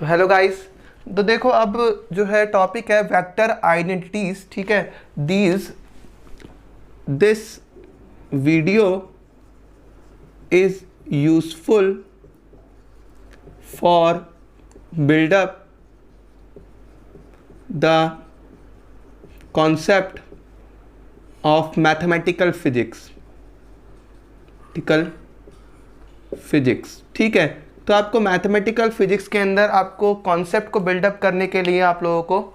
Hello guys. तो देखो अब जो है टॉपिक है वेक्टर आइडेंटिटीज। ठीक है, this video is useful for build up the concept of mathematical physics. ठीक है, तो आपको मैथमेटिकल फिजिक्स के अंदर आपको कॉन्सेप्ट को बिल्डअप करने के लिए आप लोगों को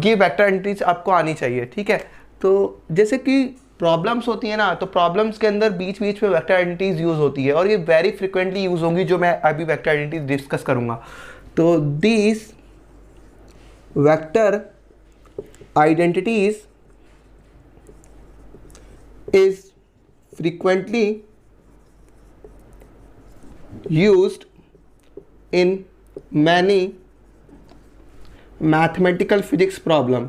ये वेक्टर आइडेंटिटीज आपको आनी चाहिए। ठीक है, तो जैसे कि प्रॉब्लम्स होती है ना, तो प्रॉब्लम्स के अंदर बीच बीच में वेक्टर आइडेंटिटीज यूज़ होती है और ये वेरी फ्रिक्वेंटली यूज़ होंगी, जो मैं अभी वेक्टर आइडेंटिटीज डिस्कस करूँगा। तो these vector identities is frequently used in many mathematical physics problem।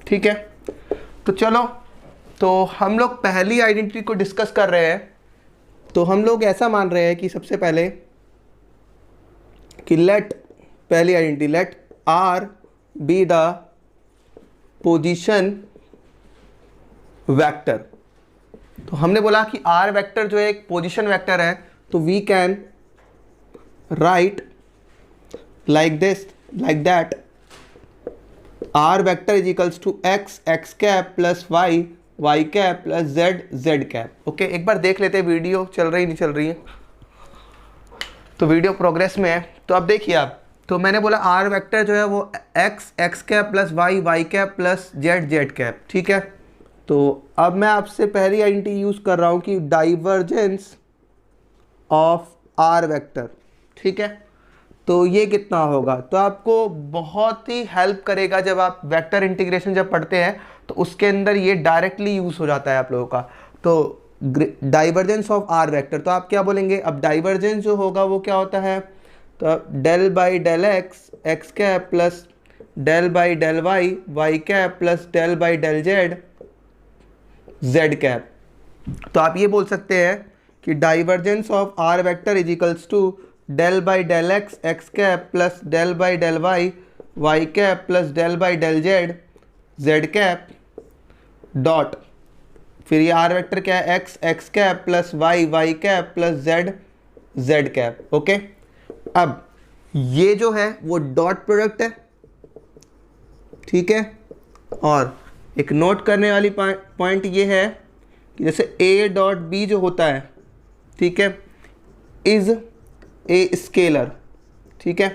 ठीक है, तो चलो, तो हम लोग पहली आइडेंटिटी को डिस्कस कर रहे हैं। तो हम लोग ऐसा मान रहे हैं कि सबसे पहले कि पहली identity let R be the position vector. तो हमने बोला कि R वेक्टर जो है एक पोजीशन वेक्टर है, तो we can write like that R vector is equals to x cap plus y cap plus z cap. Okay, एक बार देख लेते हैं वीडियो चल रही नहीं चल रही है। तो वीडियो प्रोग्रेस में है, तो अब देखिए आप, तो मैंने बोला R वेक्टर जो है वो x cap plus y cap plus z cap. ठीक है, तो अब मैं आपसे पहली आइडेंटिटी यूज़ कर रहा हूँ कि डाइवर्जेंस ऑफ R वेक्टर। ठीक है, तो ये कितना होगा, तो आपको बहुत ही हेल्प करेगा जब आप वेक्टर इंटीग्रेशन जब पढ़ते हैं, तो उसके अंदर ये डायरेक्टली यूज़ हो जाता है आप लोगों का। तो डाइवर्जेंस ऑफ R वेक्टर, तो आप क्या बोलेंगे, अब डाइवर्जेंस जो होगा वो क्या होता है, तो del by del x cap plus del by del y cap plus del by del z cap. तो आप ये बोल सकते हैं कि divergence of R vector is equals to del by del x cap plus del by del y cap plus del by del z cap dot, फिर ये R vector क्या है, x cap plus y cap plus z cap. Okay, अब ये जो है वो dot product है। ठीक है, और एक नोट करने वाली पॉइंट ये है कि जैसे a डॉट बी जो होता है, ठीक है, इज ए स्केलर। ठीक है,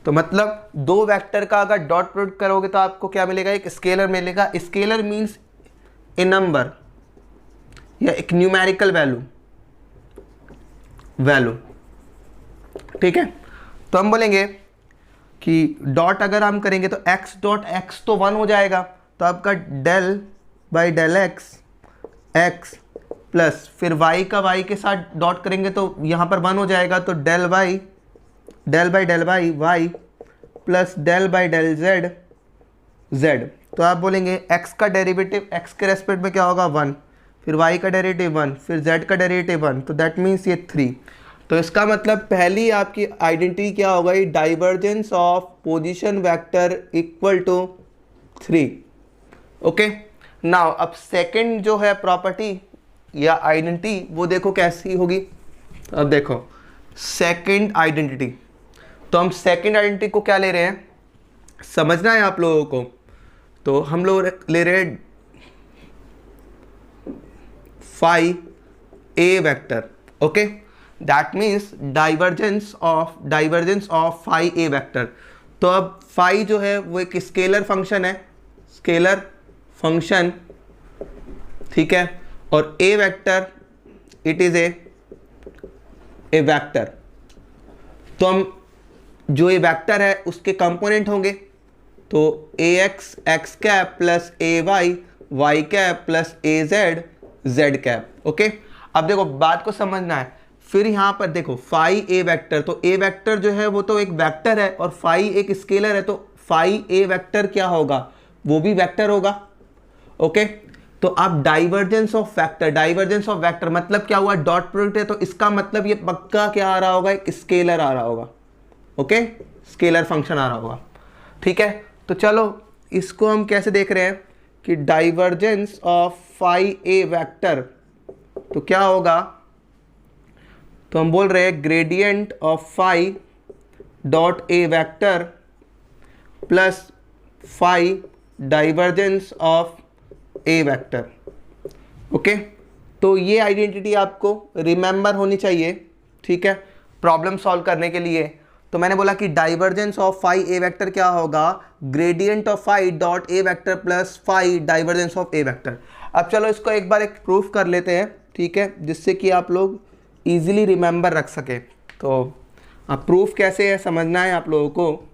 तो मतलब दो वेक्टर का अगर डॉट प्रोडक्ट करोगे तो आपको क्या मिलेगा, एक स्केलर मिलेगा। स्केलर मीन्स ए नंबर या एक न्यूमेरिकल वैल्यू। ठीक है, तो हम बोलेंगे कि डॉट अगर हम करेंगे तो x डॉट x तो 1 हो जाएगा, तो आपका del by del x plus फिर y का y के साथ डॉट करेंगे तो यहाँ पर 1 हो जाएगा, तो del by del y plus del by del z. तो आप बोलेंगे x का डेरिवेटिव x के रेस्पेक्ट में क्या होगा 1, फिर y का डेरिवेटिव 1, फिर z का डेरिवेटिव 1, तो दैट मीन्स ये 3। तो इसका मतलब पहली आपकी आइडेंटिटी क्या होगा, divergence of position vector equal to 3। Okay, now अब सेकंड जो है प्रॉपर्टी या आइडेंटिटी, वो देखो कैसी होगी। अब देखो सेकंड आइडेंटिटी, तो हम सेकंड आइडेंटिटी को क्या ले रहे हैं, समझना है आप लोगों को। तो हम लोग ले रहे हैं phi A vector. Okay, that means divergence of phi A vector. तो अब फाई जो है वो एक स्केलर फंक्शन है, ठीक है, और A vector it is a vector. तो हम जो ये वेक्टर है उसके कंपोनेंट होंगे, तो ए x cap plus A Y cap plus A Z cap. Okay, अब देखो बात को समझना है। फिर यहाँ पर देखो फाई ए वेक्टर, तो ए वेक्टर जो है वो तो एक वेक्टर है और फाई एक स्केलर है, तो फाई ए वेक्टर क्या होगा, वो भी वेक्टर होगा। ओके, तो अब डाइवर्जेंस ऑफ वेक्टर मतलब क्या हुआ, डॉट प्रोडक्ट है तो इसका मतलब ये पक्का क्या आ रहा होगा, एक स्केलर आ रहा होगा, ओके, स्केलर फंक्शन आ रहा होगा, ठीक है। तो चलो इसको हम कैसे देख रहे हैं कि divergence of phi A vector, तो क्या होगा, तो हम बोल रहे हैं gradient of phi dot A vector plus phi divergence of A vector, okay. तो ये आइडेंटिटी आपको रिमेंबर होनी चाहिए, ठीक है, प्रॉब्लम सॉल्व करने के लिए। तो मैंने बोला कि divergence of phi A vector क्या होगा, gradient of phi dot A vector plus phi divergence of A vector. अब चलो इसको एक बार एक प्रूफ कर लेते हैं, ठीक है, जिससे कि आप लोग इजीली रिमेंबर रख सके। तो अब प्रूफ कैसे है समझना है आप लोगों को,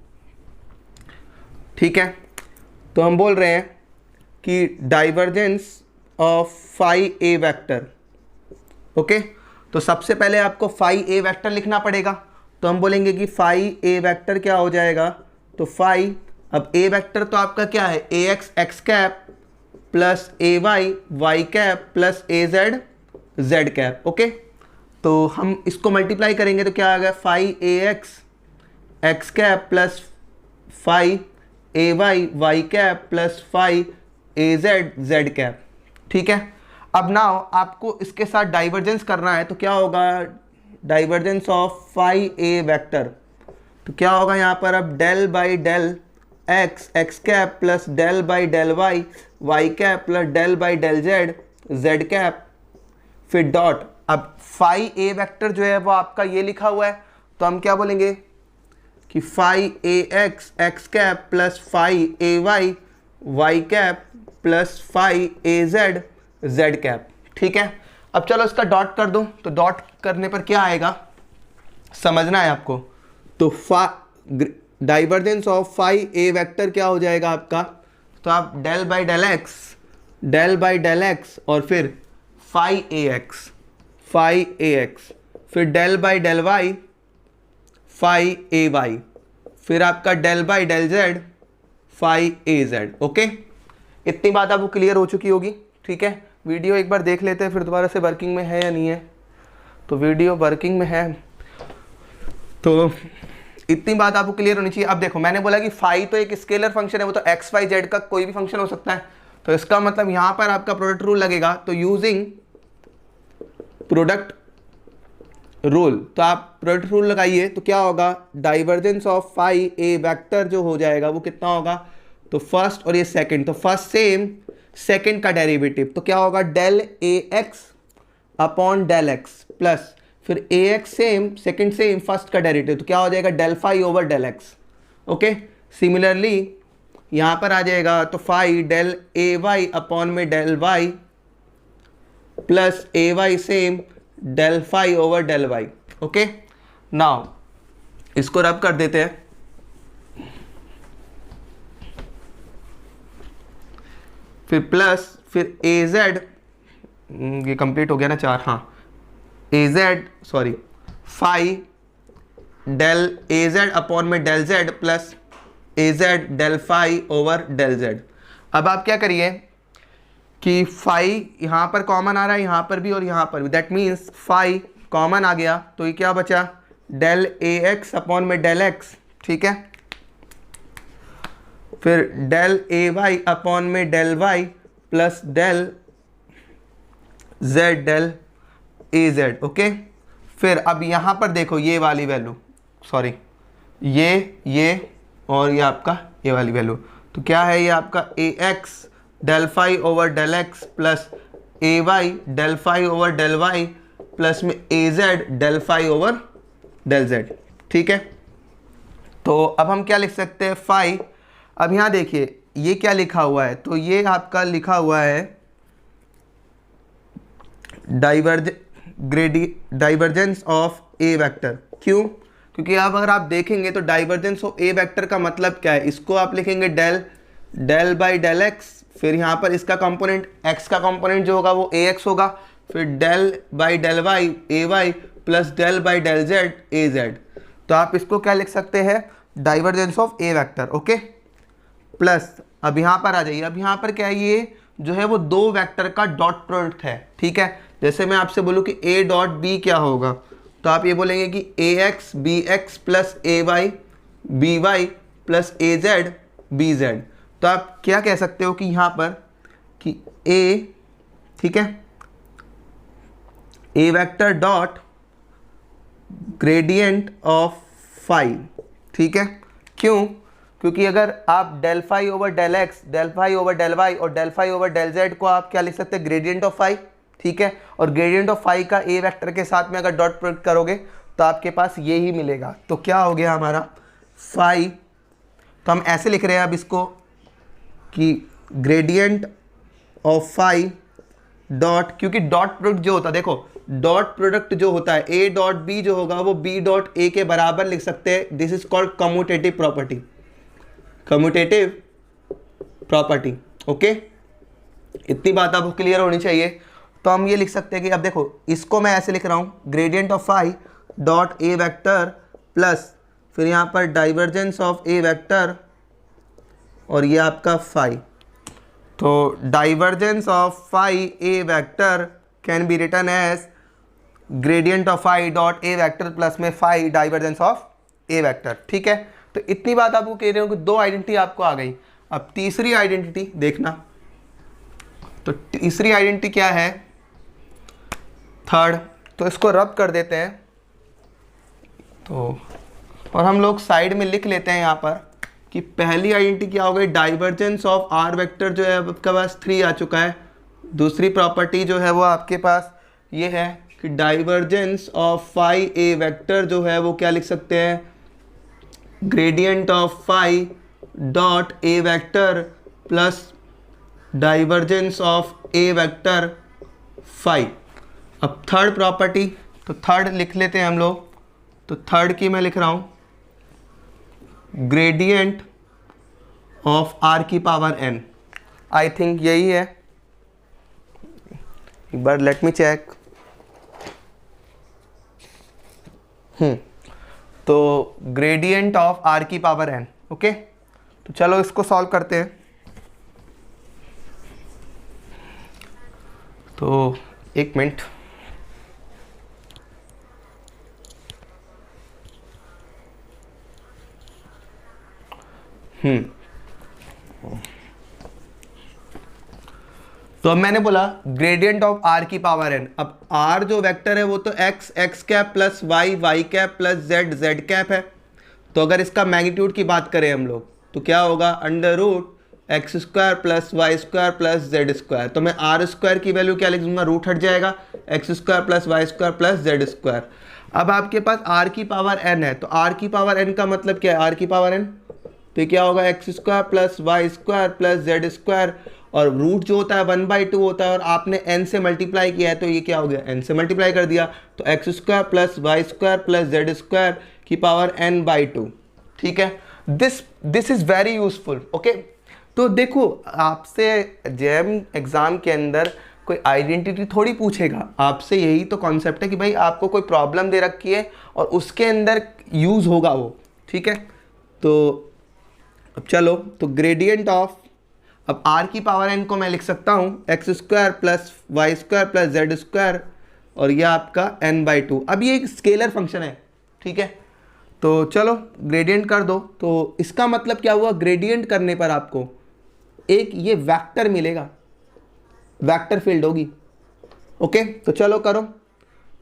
ठीक है। तो हम बोल रहे हैं कि divergence of phi A vector, okay. तो सबसे पहले आपको फाई ए वेक्टर लिखना पड़ेगा, तो हम बोलेंगे कि फाई ए वेक्टर क्या हो जाएगा, तो फाई, अब ए वेक्टर तो आपका क्या है, A x x cap plus A y y cap plus A z z cap, okay. तो हम इसको मल्टीप्लाई करेंगे तो क्या आ गया, phi A x x cap plus phi A y y cap plus phi A z z cap, ठीक है। अब नाउ आपको इसके साथ डाइवर्जेंस करना है, तो क्या होगा, divergence of phi A vector, तो क्या होगा यहाँ पर, अब del by del x x cap plus del by del y y cap plus del by del z z cap, फिर डॉट। अब फाई ए वेक्टर जो है वो आपका ये लिखा हुआ है, तो हम क्या बोलेंगे कि phi A x x cap plus phi A y y cap plus phi A z z cap, ठीक है। अब चलो इसका डॉट कर दूं, तो डॉट करने पर क्या आएगा समझना है आपको। तो divergence of phi A vector क्या हो जाएगा आपका, तो आप डेल बाई डेल एक्स और फिर फाई ए एक्स फिर del by del y phi A y, फिर आपका del by del z phi A z, okay. इतनी बात आपको क्लियर हो चुकी होगी, ठीक है। वीडियो एक बार देख लेते हैं फिर दोबारा से वर्किंग में है या नहीं है। तो वीडियो वर्किंग में है, तो इतनी बात आपको क्लियर होनी चाहिए। अब देखो मैंने बोला कि फाई तो एक स्केलर फंक्शन है, वो तो एक्स वाई जेड का कोई भी फंक्शन हो सकता है, तो इसका मतलब यहाँ पर आपका प्रोडक्ट रूल लगेगा। तो यूजिंग प्रोडक्ट रूल, तो आप प्रोडक्ट रूल लगाइए, तो क्या होगा, divergence of phi A vector जो हो जाएगा वो कितना होगा, तो फर्स्ट और ये सेकंड, तो फर्स्ट सेम सेकंड का डेरिवेटिव, तो क्या होगा, del A x upon del x plus फिर A x same second same first का डेरिवेटिव, तो क्या हो जाएगा, del phi over del x, okay. Similarly यहाँ पर आ जाएगा, तो phi del A y upon में del y plus A y same del phi over del y, okay. Now इसको रब कर देते हैं, फिर प्लस फिर ए जेड, ये कंप्लीट हो गया ना चार, हाँ, A z sorry phi del A z upon में del z plus A z del phi over del z. अब आप क्या करिए कि फाई यहाँ पर कॉमन आ रहा है, यहाँ पर भी और यहाँ पर भी, दैट मीन्स फाई कॉमन आ गया, तो ये क्या बचा, डेल ए एक्स अपॉन में डेल एक्स, ठीक है, फिर डेल ए वाई अपॉन में del y plus del z del A z, okay. फिर अब यहाँ पर देखो ये वाली वैल्यू, सॉरी ये और ये आपका ये वाली वैल्यू, तो क्या है, ये आपका A x del phi over del x plus A y del phi over del y plus में A z del phi over del z, ठीक है। तो अब हम क्या लिख सकते हैं, फाई, अब यहाँ देखिए ये क्या लिखा हुआ है, तो ये आपका लिखा हुआ है डाइवर्जेंस ऑफ ए वेक्टर। क्यों, क्योंकि अब अगर आप देखेंगे तो डाइवर्जेंस ऑफ ए वेक्टर का मतलब क्या है, इसको आप लिखेंगे डेल बाई डेल एक्स, फिर यहाँ पर इसका कंपोनेंट एक्स का कंपोनेंट जो होगा वो ए एक्स होगा, फिर del by del y A y plus del by del z A z. तो आप इसको क्या लिख सकते हैं, divergence of A vector, okay. Plus अब यहाँ पर आ जाइए, अब यहाँ पर क्या है, ये जो है वो दो वेक्टर का डॉट प्रोडक्ट है, ठीक है। जैसे मैं आपसे बोलूँ कि ए डॉट बी क्या होगा, तो आप ये बोलेंगे कि ए x B x plus A Y B Y plus A Z B Z. तो आप क्या कह सकते हो कि यहाँ पर कि ए, ठीक है, A vector dot gradient of phi, ठीक है। क्यों? क्योंकि अगर आप del phi over del x, del phi over del y और del phi over del z को आप क्या लिख सकते हैं, ग्रेडियंट ऑफ फाई, ठीक है। और ग्रेडियंट ऑफ फाई का ए वेक्टर के साथ में अगर डॉट प्रोडक्ट करोगे तो आपके पास ये ही मिलेगा। तो क्या हो गया हमारा फाई, तो हम ऐसे लिख रहे हैं अब इसको कि ग्रेडियंट ऑफ फाई डॉट, क्योंकि डॉट प्रोडक्ट जो होता है, देखो डॉट प्रोडक्ट जो होता है ए डॉट बी जो होगा वो बी डॉट ए के बराबर लिख सकते हैं। This is called commutative property, commutative property, okay. इतनी बात आपको क्लियर होनी चाहिए। तो हम ये लिख सकते हैं कि अब देखो इसको मैं ऐसे लिख रहा हूँ, gradient of phi dot A vector plus फिर यहाँ पर डाइवर्जेंस ऑफ ए वेक्टर और ये आपका फाई। तो divergence of phi A vector can be written as gradient of phi dot A vector plus में phi divergence of A vector, ठीक है। तो इतनी बात आपको कह रहे हो कि दो आइडेंटिटी आपको आ गई। अब तीसरी आइडेंटिटी देखना, तो तीसरी आइडेंटिटी क्या है, थर्ड। तो इसको रब कर देते हैं, तो और हम लोग साइड में लिख लेते हैं यहाँ पर कि पहली आइडेंटिटी क्या हो गई, डाइवर्जेंस ऑफ आर वेक्टर जो है आपके पास 3 आ चुका है। दूसरी प्रॉपर्टी जो है वो आपके पास ये है कि divergence of phi A vector जो है वो क्या लिख सकते हैं, gradient of phi dot A vector plus divergence of A vector phi. अब थर्ड प्रॉपर्टी, तो थर्ड लिख लेते हैं हम लोग। तो थर्ड की मैं लिख रहा हूँ ग्रेडियंट ऑफ आर की पावर एन, आई थिंक यही है, एक बार लेट मी चेक। तो ग्रेडियंट ऑफ आर की पावर एन, ओके। तो चलो इसको सॉल्व करते हैं। तो एक मिनट, तो अब मैंने बोला ग्रेडियंट ऑफ आर की पावर एन। अब आर जो वेक्टर है वो तो x x cap plus y y cap plus z z cap है। तो अगर इसका मैग्नीट्यूड की बात करें हम लोग तो क्या होगा, under root x square plus y square plus z square. तो मैं आर स्क्वायर की वैल्यू क्या लिख दूंगा, रूट हट जाएगा, x square plus y square plus z square. अब आपके पास आर की पावर एन है, तो आर की पावर एन का मतलब क्या है, आर की पावर एन, तो क्या होगा x square plus y square plus z square, और रूट जो होता है 1/2 होता है और आपने n से मल्टीप्लाई किया है तो ये क्या हो गया, n से मल्टीप्लाई कर दिया, तो x square plus y square plus z square की पावर n/2, ठीक है। This is very useful, okay. तो देखो आपसे जेएम एग्जाम के अंदर कोई आइडेंटिटी थोड़ी पूछेगा, आपसे यही तो कॉन्सेप्ट है कि भाई आपको कोई प्रॉब्लम दे रखी है और उसके अंदर यूज होगा वो, ठीक है। तो अब चलो, तो ग्रेडियंट ऑफ, अब आर की पावर एन को मैं लिख सकता हूँ x square plus y square plus z square और यह आपका n/2। अब ये एक स्केलर फंक्शन है, ठीक है। तो चलो ग्रेडियंट कर दो। तो इसका मतलब क्या हुआ, ग्रेडियंट करने पर आपको एक ये वेक्टर मिलेगा, वेक्टर फील्ड होगी, ओके। तो चलो करो।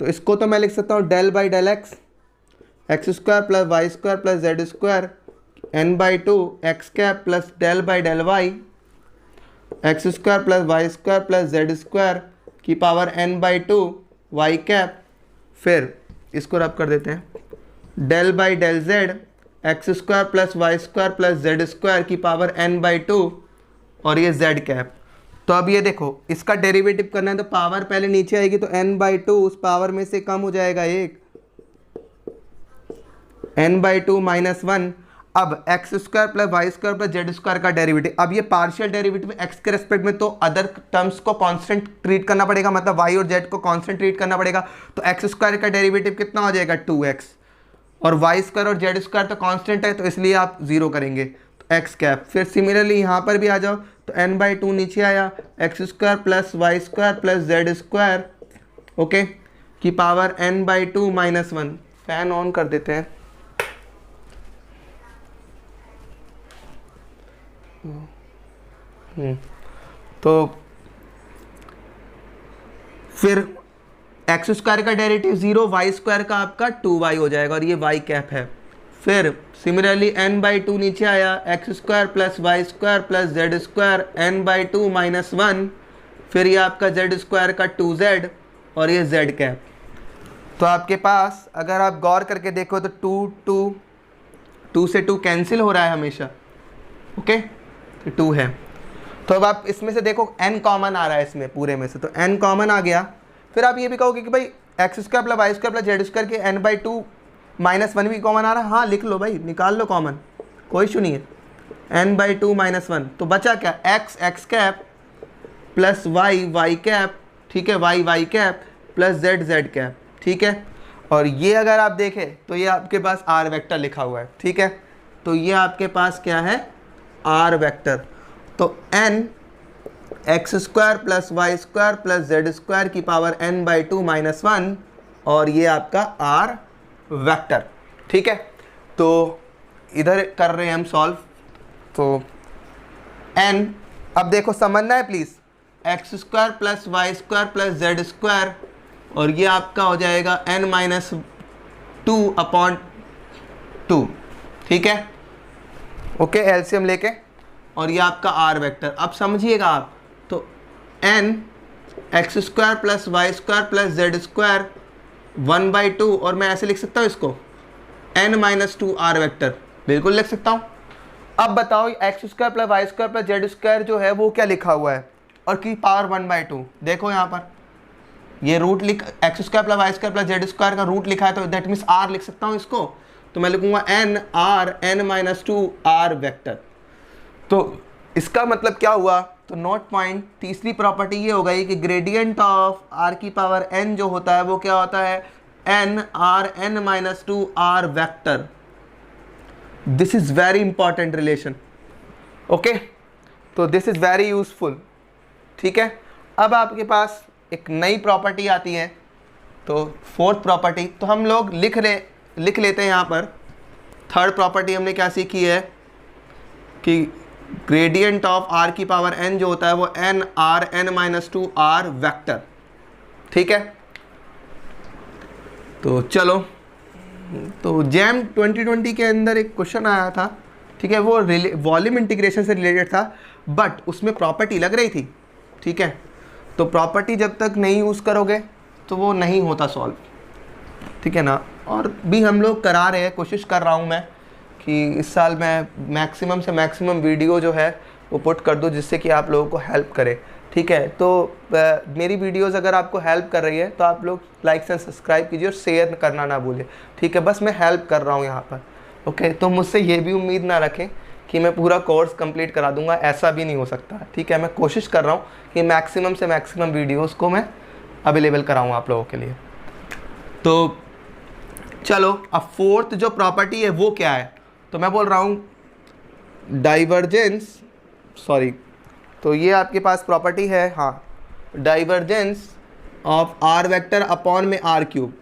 तो इसको तो मैं लिख सकता हूँ del by del x, x square plus y square plus z square n/2 x cap plus del by del y x square plus y square plus z square की पावर n/2 वाई कैप। फिर इसको rub कर देते हैं, del by del z x square plus y square plus z square की power n/2 और ये z cap. तो अब ये देखो इसका डेरिवेटिव करना है तो पावर पहले नीचे आएगी तो n/2 उस पावर में से कम हो जाएगा एक, n/2 - 1। अब x square plus y square plus z square का डेरिवेटिव, अब ये पार्शियल डेरिवेटिव एक्स के रेस्पेक्ट में तो अदर टर्म्स को कांस्टेंट ट्रीट करना पड़ेगा, मतलब वाई और जेड को कांस्टेंट ट्रीट करना पड़ेगा। तो एक्स स्क्वायर का डेरिवेटिव कितना हो जाएगा 2x, और वाई स्क्वायर और जेड स्क्वायर तो कांस्टेंट है तो इसलिए आप 0 करेंगे। तो एक्स कैप। फिर सिमिलरली यहाँ पर भी आ जाओ तो n/2 नीचे आया, x square plus y square plus z square, okay, की power n/2 minus 1। Fan on कर देते हैं। तो फिर एक्स स्क्वायर का डेरिवेटिव 0, वाई स्क्वायर का आपका 2y हो जाएगा और ये y कैप है। फिर सिमिलरली n/2 नीचे आया, x square plus y square plus z square n/2 minus 1। फिर ये आपका जेड स्क्वायर का 2z और ये z कैप। तो आपके पास अगर आप गौर करके देखो तो 2 से 2 कैंसिल हो रहा है हमेशा, ओके, तो 2 है। तो अब आप इसमें से देखो n कॉमन आ रहा है इसमें पूरे में से, तो n कॉमन आ गया। फिर आप ये भी कहोगे कि भाई x square plus y square plus z square के n/2 माइनस 1 भी कॉमन आ रहा है। हाँ, लिख लो भाई, निकाल लो कॉमन, कोई इशू नहीं है। n/2 माइनस 1, तो बचा क्या, x cap plus y cap, ठीक है, y cap plus z cap, ठीक है। और ये अगर आप देखें तो ये आपके पास आर वेक्टर लिखा हुआ है, ठीक है। तो ये आपके पास क्या है, आर वेक्टर। तो n x square plus y square plus z square की पावर n/2 माइनस 1 और ये आपका आर वेक्टर, ठीक है। तो इधर कर रहे हैं हम सॉल्व। तो n, अब देखो समझना है please, x square plus y square plus z square और ये आपका हो जाएगा n-2/2, ठीक है, ओके, एलसीएम लेके, और ये आपका आर वेक्टर। अब समझिएगा आप, तो n x square plus y square plus z square 1/2, और मैं ऐसे लिख सकता हूँ इसको n-2 आर वेक्टर, बिल्कुल लिख सकता हूँ। अब बताओ x square plus y square plus z square जो है वो क्या लिखा हुआ है और की पावर 1/2। देखो यहाँ पर ये root x square plus y square plus z square का रूट लिखा है, तो दैट मीन्स आर लिख सकता हूँ इसको। तो मैं लिखूंगा n-2 आर वेक्टर। तो इसका मतलब क्या हुआ, तो नोट पॉइंट, तीसरी प्रॉपर्टी ये हो गई कि ग्रेडियंट ऑफ r की पावर n जो होता है वो क्या होता है, n-2 R vector. This is very important relation, okay, तो दिस इज वेरी यूजफुल, ठीक है। अब आपके पास एक नई प्रॉपर्टी आती है, तो फोर्थ प्रॉपर्टी, तो हम लोग लिख लेते हैं यहाँ पर। थर्ड प्रॉपर्टी हमने क्या सीखी है कि ग्रेडियंट ऑफ r की पावर n जो होता है वो n-2 आर वेक्टर, ठीक है। तो चलो, तो जैम 2020 के अंदर एक क्वेश्चन आया था, ठीक है, वो वॉल्यूम इंटीग्रेशन से रिलेटेड था, बट उसमें प्रॉपर्टी लग रही थी, ठीक है। तो प्रॉपर्टी जब तक नहीं यूज़ करोगे तो वो नहीं होता सॉल्व, ठीक है ना। और भी हम लोग करा रहे हैं, कोशिश कर रहा हूँ मैं कि इस साल मैं मैक्सिमम से मैक्सिमम वीडियो जो है वो पुट कर दूँ जिससे कि आप लोगों को हेल्प करे, ठीक है। तो मेरी वीडियोस अगर आपको हेल्प कर रही है तो आप लोग लाइक एंड सब्सक्राइब कीजिए और शेयर करना ना भूलें, ठीक है। बस मैं हेल्प कर रहा हूँ यहाँ पर, ओके। तो मुझसे ये भी उम्मीद ना रखें कि मैं पूरा कोर्स कंप्लीट करा दूंगा, ऐसा भी नहीं हो सकता, ठीक है। मैं कोशिश कर रहा हूँ कि मैक्सिमम से मैक्सिमम वीडियोस को मैं अवेलेबल कराऊँ आप लोगों के लिए। तो चलो, अब फोर्थ जो प्रॉपर्टी है वो क्या है, तो मैं बोल रहा हूँ डाइवर्जेंस, सॉरी, तो ये आपके पास प्रॉपर्टी है, हाँ, divergence of R vector upon में आर क्यूब,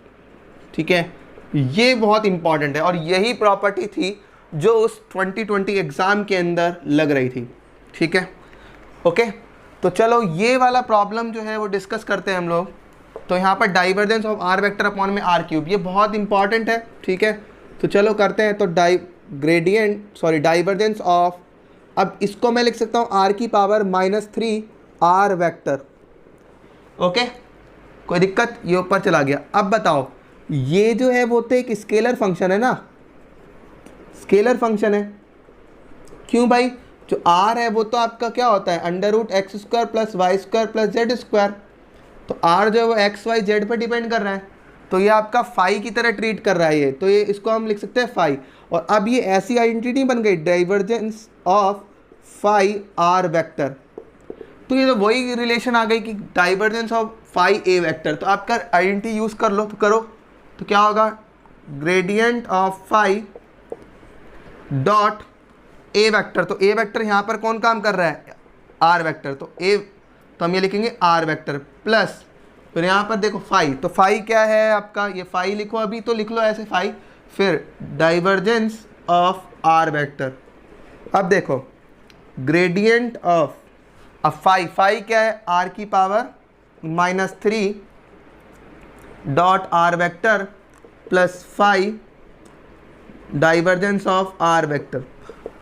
ठीक है। ये बहुत इंपॉर्टेंट है और यही प्रॉपर्टी थी जो उस 2020 एग्ज़ाम के अंदर लग रही थी, ठीक है, ओके। तो चलो ये वाला प्रॉब्लम जो है वो डिस्कस करते हैं हम लोग। तो यहाँ पर divergence of R vector upon में आर क्यूब, ये बहुत इंपॉर्टेंट है, ठीक है। तो चलो करते हैं। तो डाइवर्जेंस ऑफ, अब इसको मैं लिख सकता हूँ आर की पावर -3 आर वेक्टर, ओके, कोई दिक्कत, ये ऊपर चला गया। अब बताओ, ये जो है वो तो एक स्केलर फंक्शन है ना, स्केलर फंक्शन है, क्यों भाई, जो r है वो तो आपका क्या होता है √x² plus y square plus z square. तो r जो है वो x y z पर डिपेंड कर रहा है, तो ये आपका फाई की तरह ट्रीट कर रहा है ये, तो ये इसको हम लिख सकते हैं फाई। और अब ये ऐसी आइडेंटिटी बन गई divergence of phi R vector, तो ये तो वही रिलेशन आ गई कि divergence of phi A vector. तो आपका आइडेंटिटी यूज़ कर लो, तो करो, तो क्या होगा, gradient of phi dot A vector, तो ए वेक्टर यहाँ पर कौन काम कर रहा है, आर वेक्टर, तो ए, तो हम ये लिखेंगे आर वेक्टर प्लस, फिर यहाँ पर देखो फाई, तो फाई क्या है आपका, ये फाई लिखो, अभी तो लिख लो ऐसे फाई, फिर डाइवर्जेंस ऑफ आर वेक्टर। अब देखो ग्रेडियंट ऑफ, अब फाई क्या है, आर की power -3 dot R vector plus phi divergence of R vector.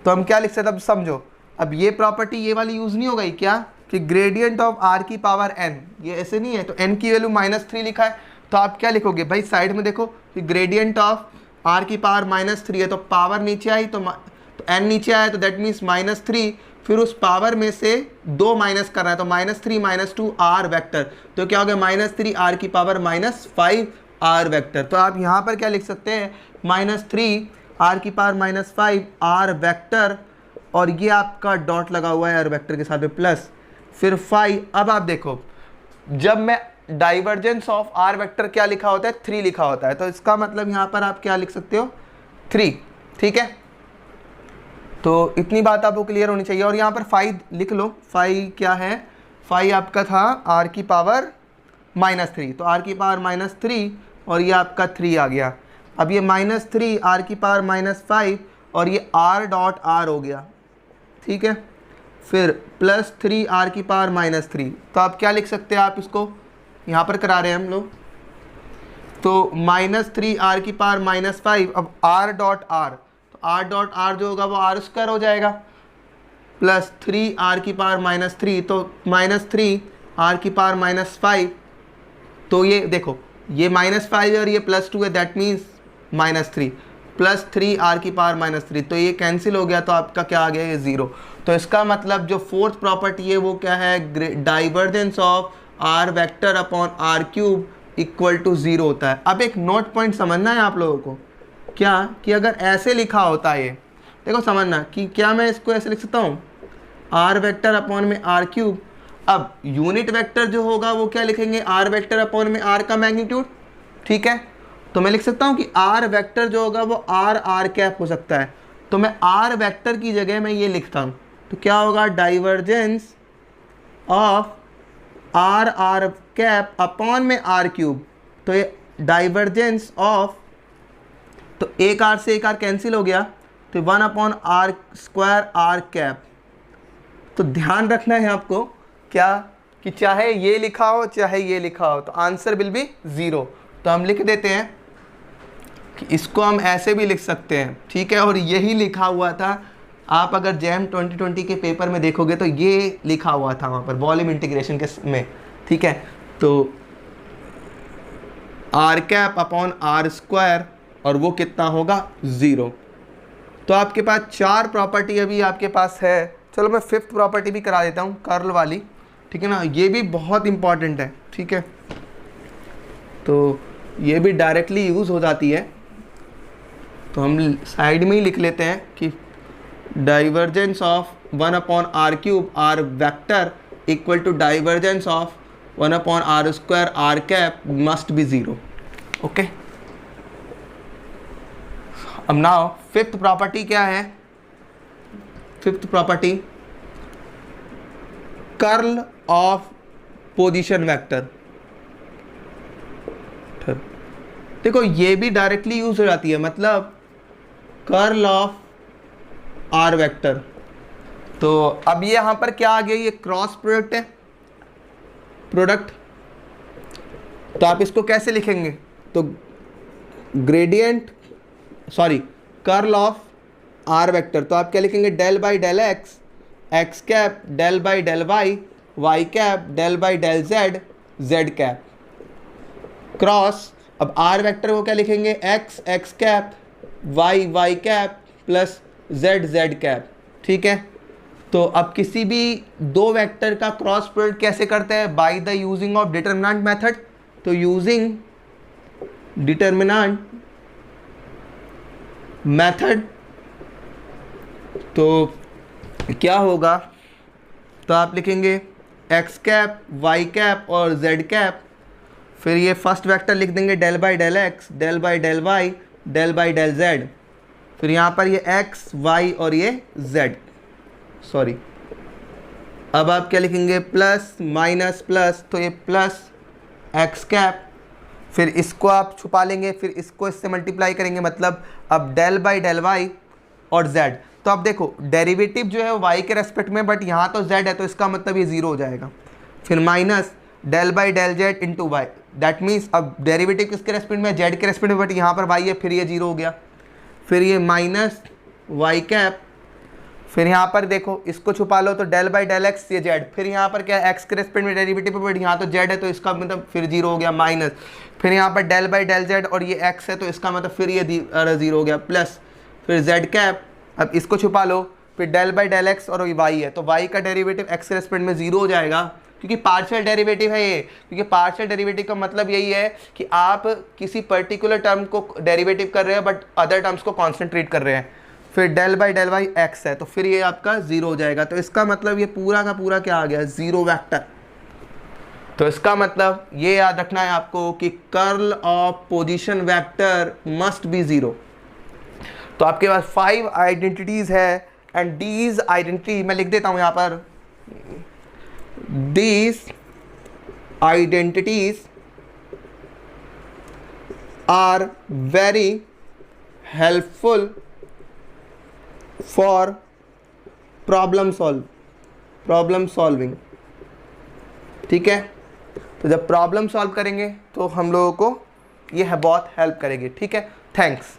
तो हम क्या लिख सकते हैं, अब समझो, अब ये प्रॉपर्टी ये वाली यूज नहीं हो गई क्या, कि ग्रेडियंट ऑफ आर की पावर n, ये ऐसे नहीं है, तो n की वैल्यू -3 लिखा है, तो आप क्या लिखोगे भाई, साइड में देखो कि ग्रेडियंट ऑफ आर की पावर -3 है, तो पावर नीचे आई, तो n नीचे आया, तो दैट मीन्स -3, फिर उस पावर में से 2 माइनस करना है, तो -3 -2 आर वेक्टर, तो क्या हो गया -3 आर की पावर -5 आर वेक्टर। तो आप यहाँ पर क्या लिख सकते हैं, -3 आर की पावर -5 आर वेक्टर, और ये आपका डॉट लगा हुआ है आर वेक्टर के साथ में प्लस, फिर 5। अब आप देखो, जब मैं डाइवर्जेंस ऑफ आर वेक्टर क्या लिखा होता है, 3 लिखा होता है, तो इसका मतलब यहाँ पर आप क्या लिख सकते हो, 3, ठीक है। तो इतनी बात आपको क्लियर होनी चाहिए, और यहाँ पर 5 लिख लो, 5 क्या है, 5 आपका था आर की पावर -3, तो आर की पावर -3 और ये आपका 3 आ गया। अब ये -3 आर की पावर -5 और ये आर डॉट आर हो गया, ठीक है, फिर +3 आर की पावर -3, तो आप क्या लिख सकते हैं, आप इसको यहाँ पर करा रहे हैं हम लोग, तो -3 आर की पावर -5, अब आर डॉट आर, तो आर डॉट आर जो होगा वो r² हो जाएगा, +3 आर की पावर -3, तो -3 आर की पावर -5, तो ये देखो ये -5 है और ये +2 है, दैट मीन्स -3 +3 आर की पावर -3, तो ये कैंसिल हो गया, तो आपका क्या आ गया, ये 0। तो इसका मतलब जो फोर्थ प्रॉपर्टी है वो क्या है, divergence of R vector upon R cube equal to 0 होता है। अब एक नोट पॉइंट समझना है आप लोगों को, क्या कि अगर ऐसे लिखा होता है, देखो समझना कि क्या मैं इसको ऐसे लिख सकता हूँ, आर वेक्टर अपॉन में आर क्यूब, अब यूनिट वेक्टर जो होगा वो क्या लिखेंगे, आर वेक्टर अपॉन में आर का मैग्नीट्यूड, ठीक है, तो मैं लिख सकता हूँ कि आर वेक्टर जो होगा वो आर कैप हो सकता है, तो मैं आर वेक्टर की जगह मैं ये लिखता हूँ, तो क्या होगा, divergence of R cap upon में आर क्यूब, तो ये डाइवर्जेंस ऑफ, तो एक आर से एक आर कैंसिल हो गया, तो 1/r² आर कैप। तो ध्यान रखना है आपको क्या, कि चाहे ये लिखा हो चाहे ये लिखा हो, तो आंसर विल बी 0। तो हम लिख देते हैं कि इसको हम ऐसे भी लिख सकते हैं, ठीक है, और यही लिखा हुआ था, आप अगर जैम 2020 के पेपर में देखोगे तो ये लिखा हुआ था वहाँ पर वॉल्यूम इंटीग्रेशन के में, ठीक है, तो आर कैप अपॉन r², और वो कितना होगा, 0। तो आपके पास 4 प्रॉपर्टी अभी आपके पास है। चलो मैं 5th प्रॉपर्टी भी करा देता हूँ, कर्ल वाली, ठीक है ना, ये भी बहुत इंपॉर्टेंट है, ठीक है, तो ये भी डायरेक्टली यूज़ हो जाती है, तो हम साइड में ही लिख लेते हैं कि divergence of 1/r³ R vector equal to divergence of 1/r² R cap must be 0, okay. अब नाउ 5th प्रॉपर्टी क्या है, 5th property curl of position vector. देखो ये भी डायरेक्टली यूज हो जाती है, मतलब कर्ल ऑफ आर वेक्टर। तो अब ये यहाँ पर क्या आ गया, ये क्रॉस प्रोडक्ट है, प्रोडक्ट, तो आप इसको कैसे लिखेंगे, तो gradient curl of R vector, तो आप क्या लिखेंगे, del by del x, x cap del by del y, y cap del by del z, z cap, cross, अब आर वेक्टर को क्या लिखेंगे, x x cap, y y cap plus z z cap, ठीक है। तो अब किसी भी 2 वेक्टर का क्रॉस प्रोडक्ट कैसे करते हैं, by the using of determinant method. तो यूजिंग डिटरमिनेंट मेथड, तो क्या होगा, तो आप लिखेंगे एक्स कैप, वाई कैप और जेड कैप, फिर ये फर्स्ट वेक्टर लिख देंगे del by del x, del by del y, del by del z, फिर यहाँ पर ये x y और ये z, सॉरी, अब आप क्या लिखेंगे, प्लस माइनस प्लस, तो ये प्लस एक्स कैप, फिर इसको आप छुपा लेंगे, फिर इसको इससे मल्टीप्लाई करेंगे, मतलब अब डेल बाई डेल वाई और z। तो अब देखो डेरिवेटिव जो है वो y के रेस्पेक्ट में, बट यहाँ तो z है, तो इसका मतलब ये ज़ीरो हो जाएगा। फिर minus del by del z into y, that means अब डेरिवेटिव किसके रेस्पेक्ट में, z के रेस्पेक्ट में, बट यहाँ पर y है, फिर ये जीरो हो गया। फिर ये माइनस वाई कैप, फिर यहाँ पर देखो इसको छुपा लो तो डेल बाई डेल एक्स ये जेड, फिर यहाँ पर क्या है एक्स के रेस्पेक्ट में डेरिवेटिव पे, बट यहाँ तो जेड है तो इसका मतलब फिर जीरो हो गया, माइनस, फिर यहाँ पर डेल बाई डेल जेड और ये एक्स है तो इसका मतलब फिर ये जीरो हो गया, प्लस, फिर जेड कैप, अब इसको छुपा लो, फिर डेल बाई डेल एक्स और वाई है तो वाई का डेरिवेटिव एक्स के रेस्पेक्ट में जीरो हो जाएगा, क्योंकि पार्शियल डेरिवेटिव है ये, क्योंकि पार्शियल डेरिवेटिव का मतलब यही है कि आप किसी पर्टिकुलर टर्म को डेरिवेटिव कर रहे हैं बट अदर टर्म्स को कॉन्सेंट्रेट कर रहे हैं। फिर del by del y x है तो फिर ये आपका जीरो हो जाएगा, तो इसका मतलब ये पूरा का पूरा क्या आ गया, जीरो वेक्टर। तो इसका मतलब ये याद रखना है आपको कि curl of position vector must be zero. तो आपके पास 5 आइडेंटिटीज है एंड दीज आइडेंटिटी मैं लिख देता हूं यहां पर, these identities are very helpful for problem solving. ठीक है, तो जब प्रॉब्लम सॉल्व करेंगे तो हम लोगों को यह बहुत हेल्प करेगी। ठीक है, थैंक्स।